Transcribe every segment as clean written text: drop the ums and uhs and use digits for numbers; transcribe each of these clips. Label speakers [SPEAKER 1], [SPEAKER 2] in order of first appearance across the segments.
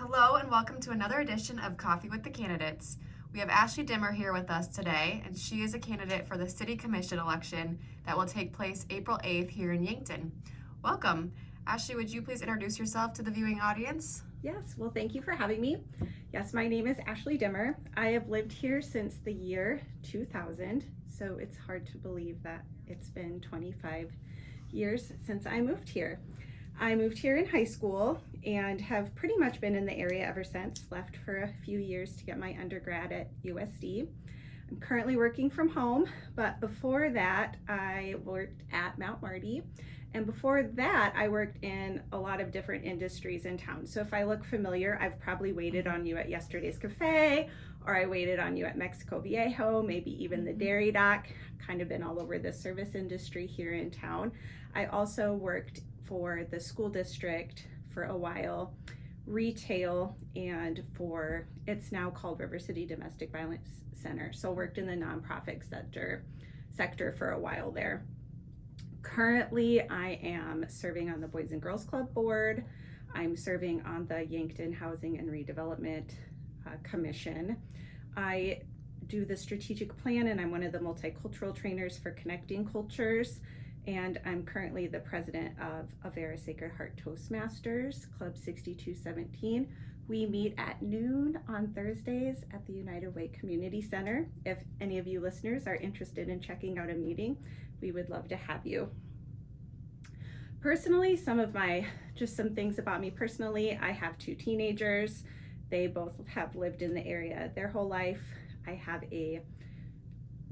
[SPEAKER 1] Hello and welcome to another edition of Coffee with the Candidates. We have Ashley Dimmer here with us today, and she is a candidate for the City Commission election that will take place April 8th here in Yankton. Welcome. Ashley, would you please introduce yourself to the viewing audience?
[SPEAKER 2] Yes, well, thank you for having me. Yes, my name is Ashley Dimmer. I have lived here since the year 2000, so it's hard to believe that it's been 25 years since I moved here. I moved here in high school and have pretty much been in the area ever since, left for a few years to get my undergrad at USD. I'm currently working from home, but before that, I worked at Mount Marty. And before that, I worked in a lot of different industries in town. So if I look familiar, I've probably waited on you at Yesterday's Cafe, or I waited on you at Mexico Viejo, maybe even the Dairy Dock. Kind of been all over the service industry here in town. I also worked for the school district for a while, retail, and for, it's now called River City Domestic Violence Center. So worked in the nonprofit sector for a while there. Currently, I am serving on the Boys and Girls Club board. I'm serving on the Yankton Housing and Redevelopment Commission. I do the strategic plan, and I'm one of the multicultural trainers for Connecting Cultures. And I'm currently the president of Avera Sacred Heart Toastmasters, Club 6217. We meet at noon on Thursdays at the United Way Community Center. If any of you listeners are interested in checking out a meeting, we would love to have you. Personally, some things about me personally. I have two teenagers. They both have lived in the area their whole life. I have a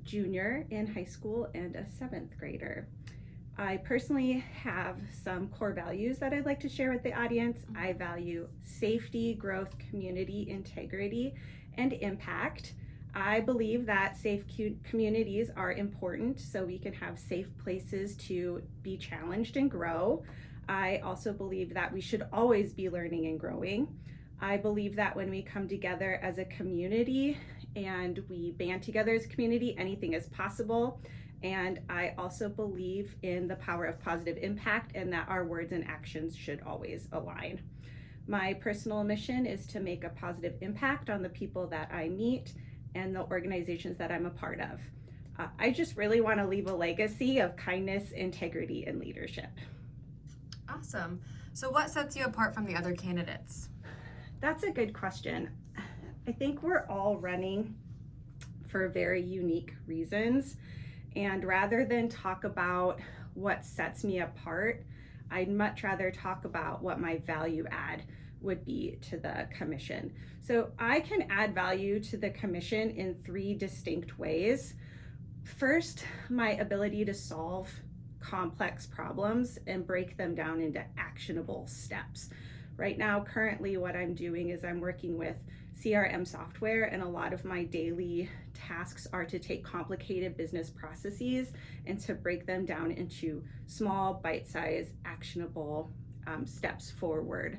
[SPEAKER 2] junior in high school and a 7th grader. I personally have some core values that I'd like to share with the audience. I value safety, growth, community, integrity, and impact. I believe that safe communities are important so we can have safe places to be challenged and grow. I also believe that we should always be learning and growing. I believe that when we come together as a community and we band together as a community, anything is possible. And I also believe in the power of positive impact and that our words and actions should always align. My personal mission is to make a positive impact on the people that I meet and the organizations that I'm a part of. I just really want to leave a legacy of kindness, integrity, and leadership.
[SPEAKER 1] Awesome. So what sets you apart from the other candidates?
[SPEAKER 2] That's a good question. I think we're all running for very unique reasons. And rather than talk about what sets me apart, I'd much rather talk about what my value add would be to the commission. So I can add value to the commission in 3 distinct ways. First, my ability to solve complex problems and break them down into actionable steps. Right now, currently what I'm doing is I'm working with CRM software, and a lot of my daily tasks are to take complicated business processes and to break them down into small, bite-sized, actionable steps forward.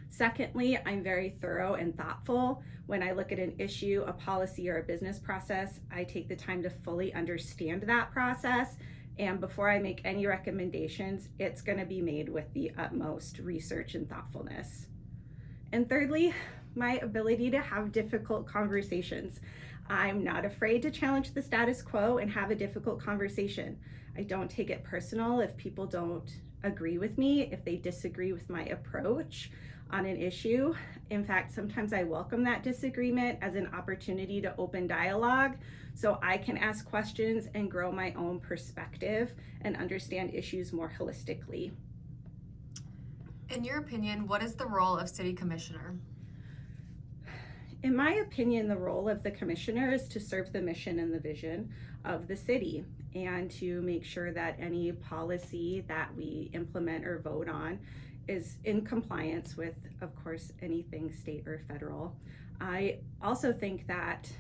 [SPEAKER 2] Secondly, I'm very thorough and thoughtful. When I look at an issue, a policy, or a business process, I take the time to fully understand that process. And before I make any recommendations, it's going to be made with the utmost research and thoughtfulness. And thirdly, my ability to have difficult conversations. I'm not afraid to challenge the status quo and have a difficult conversation. I don't take it personal if people don't agree with me, if they disagree with my approach on an issue. In fact, sometimes I welcome that disagreement as an opportunity to open dialogue so I can ask questions and grow my own perspective and understand issues more holistically.
[SPEAKER 1] In your opinion, what is the role of city commissioner?
[SPEAKER 2] In my opinion, the role of the commissioner is to serve the mission and the vision of the city and to make sure that any policy that we implement or vote on is in compliance with, of course, anything state or federal. I also think that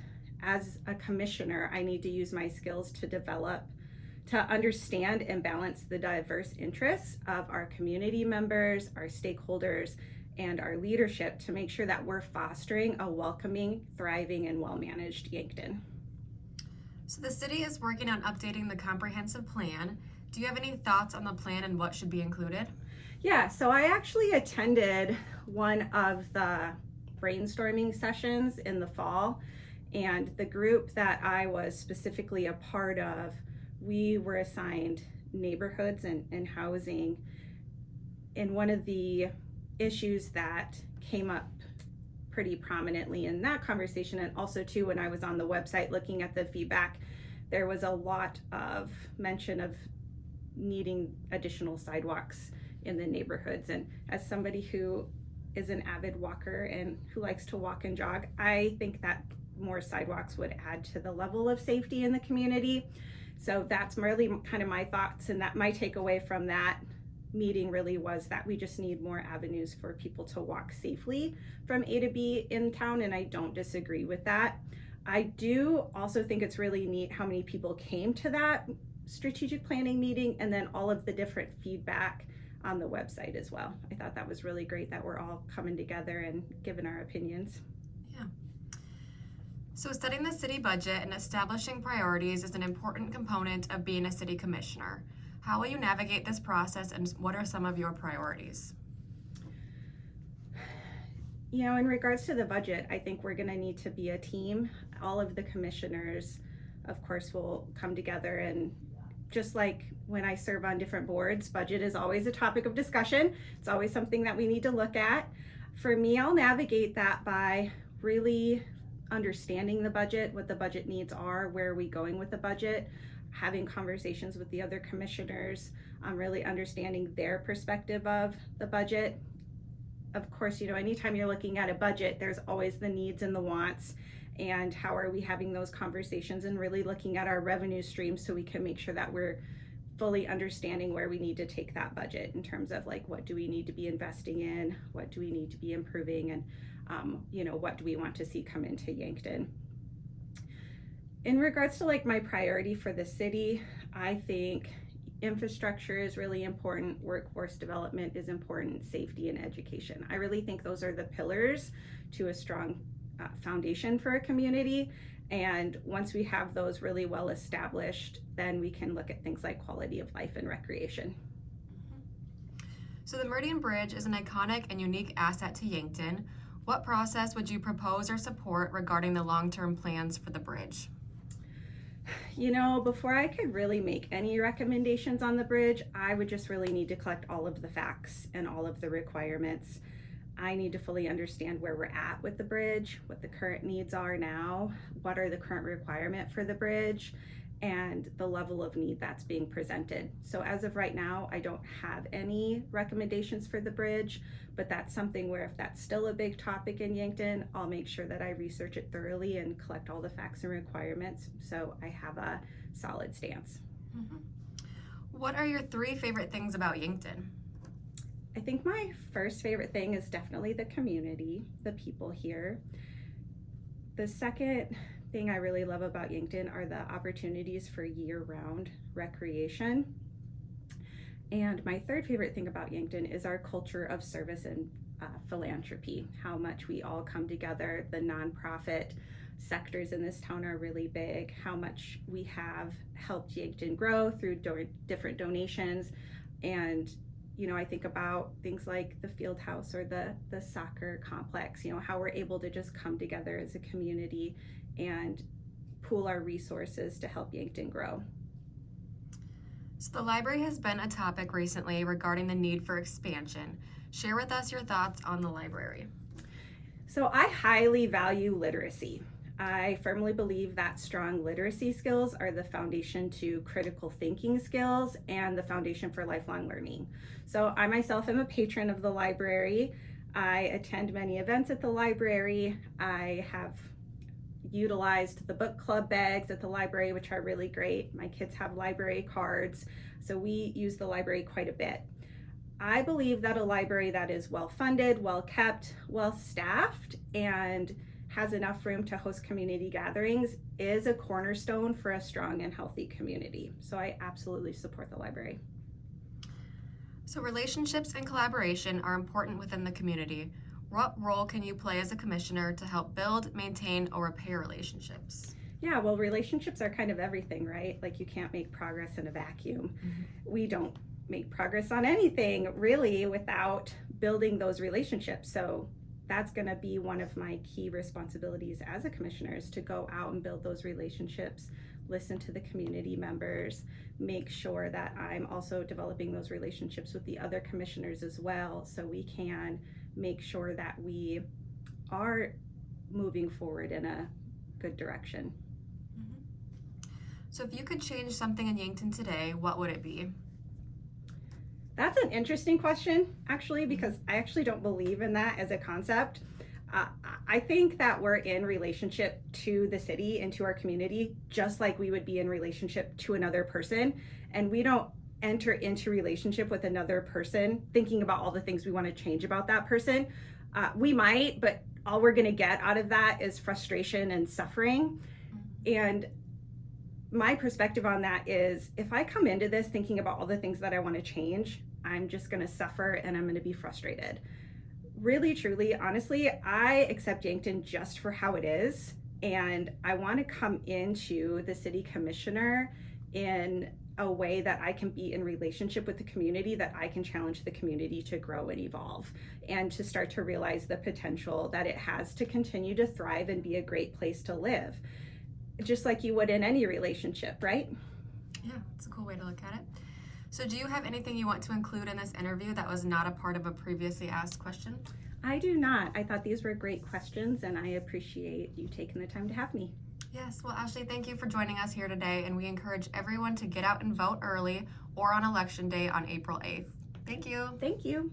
[SPEAKER 2] as a commissioner, I need to use my skills to understand and balance the diverse interests of our community members, our stakeholders, and our leadership to make sure that we're fostering a welcoming, thriving, and well-managed Yankton.
[SPEAKER 1] So the city is working on updating the comprehensive plan. Do you have any thoughts on the plan and what should be included?
[SPEAKER 2] Yeah, so I actually attended one of the brainstorming sessions in the fall, and the group that I was specifically a part of, we were assigned neighborhoods and housing. And one of the issues that came up pretty prominently in that conversation, and also too when I was on the website looking at the feedback, there was a lot of mention of needing additional sidewalks in the neighborhoods. And as somebody who is an avid walker and who likes to walk and jog, I think that more sidewalks would add to the level of safety in the community. So that's really kind of my thoughts, and that my takeaway from that meeting really was that we just need more avenues for people to walk safely from A to B in town, and I don't disagree with that. I do also think it's really neat how many people came to that strategic planning meeting, and then all of the different feedback on the website as well. I thought that was really great that we're all coming together and giving our opinions.
[SPEAKER 1] Yeah. So setting the city budget and establishing priorities is an important component of being a city commissioner. How will you navigate this process, and what are some of your priorities?
[SPEAKER 2] You know, in regards to the budget, I think we're going to need to be a team. All of the commissioners, of course, will come together, and just like when I serve on different boards, budget is always a topic of discussion. It's always something that we need to look at. For me, I'll navigate that by really understanding the budget, what the budget needs are, where are we going with the budget, having conversations with the other commissioners, really understanding their perspective of the budget. Of course, you know, anytime you're looking at a budget, there's always the needs and the wants, and how are we having those conversations and really looking at our revenue streams so we can make sure that we're fully understanding where we need to take that budget in terms of like, what do we need to be investing in, what do we need to be improving, and you know, what do we want to see come into Yankton. In regards to like my priority for the city, I think infrastructure is really important, workforce development is important, safety and education. I really think those are the pillars to a strong foundation for a community. And once we have those really well established, then we can look at things like quality of life and recreation.
[SPEAKER 1] So the Meridian Bridge is an iconic and unique asset to Yankton. What process would you propose or support regarding the long-term plans for the bridge?
[SPEAKER 2] You know, before I could really make any recommendations on the bridge, I would just really need to collect all of the facts and all of the requirements. I need to fully understand where we're at with the bridge, what the current needs are now, what are the current requirement for the bridge, and the level of need that's being presented. So as of right now, I don't have any recommendations for the bridge, but that's something where if that's still a big topic in Yankton, I'll make sure that I research it thoroughly and collect all the facts and requirements so I have a solid stance.
[SPEAKER 1] Mm-hmm. What are your 3 favorite things about Yankton?
[SPEAKER 2] I think my first favorite thing is definitely the community, the people here. The second thing I really love about Yankton are the opportunities for year-round recreation. And my third favorite thing about Yankton is our culture of service and philanthropy, how much we all come together. The nonprofit sectors in this town are really big, how much we have helped Yankton grow through different donations. And you know, I think about things like the field house or the soccer complex, you know, how we're able to just come together as a community and pool our resources to help Yankton grow.
[SPEAKER 1] So the library has been a topic recently regarding the need for expansion. Share with us your thoughts on the library.
[SPEAKER 2] So I highly value literacy. I firmly believe that strong literacy skills are the foundation to critical thinking skills and the foundation for lifelong learning. So I myself am a patron of the library. I attend many events at the library. I have utilized the book club bags at the library, which are really great. My kids have library cards, so we use the library quite a bit. I believe that a library that is well funded, well kept, well staffed, and has enough room to host community gatherings is a cornerstone for a strong and healthy community. So I absolutely support the library.
[SPEAKER 1] So relationships and collaboration are important within the community. What role can you play as a commissioner to help build, maintain, or repair relationships?
[SPEAKER 2] Yeah, well, relationships are kind of everything, right? Like you can't make progress in a vacuum. We don't make progress on anything really without building those relationships. So that's going to be one of my key responsibilities as a commissioner, is to go out and build those relationships, listen to the community members, make sure that I'm also developing those relationships with the other commissioners as well, so we can make sure that we are moving forward in a good direction.
[SPEAKER 1] So if you could change something in Yankton today, what would it be?
[SPEAKER 2] That's an interesting question, actually, because I actually don't believe in that as a concept. I think that we're in relationship to the city and to our community just like we would be in relationship to another person, and we don't enter into relationship with another person thinking about all the things we want to change about that person. We might, but all we're going to get out of that is frustration and suffering. And my perspective on that is, if I come into this thinking about all the things that I want to change, I'm just going to suffer and I'm going to be frustrated. Really, truly, honestly, I accept Yankton just for how it is. And I want to come into the city commissioner in a way that I can be in relationship with the community, that I can challenge the community to grow and evolve and to start to realize the potential that it has to continue to thrive and be a great place to live, just like you would in any relationship, right?
[SPEAKER 1] Yeah, it's a cool way to look at it. So do you have anything you want to include in this interview that was not a part of a previously asked question?
[SPEAKER 2] I do not. I thought these were great questions, and I appreciate you taking the time to have me.
[SPEAKER 1] Yes, well, Ashley, thank you for joining us here today, and we encourage everyone to get out and vote early or on Election Day on April 8th. Thank you.
[SPEAKER 2] Thank you.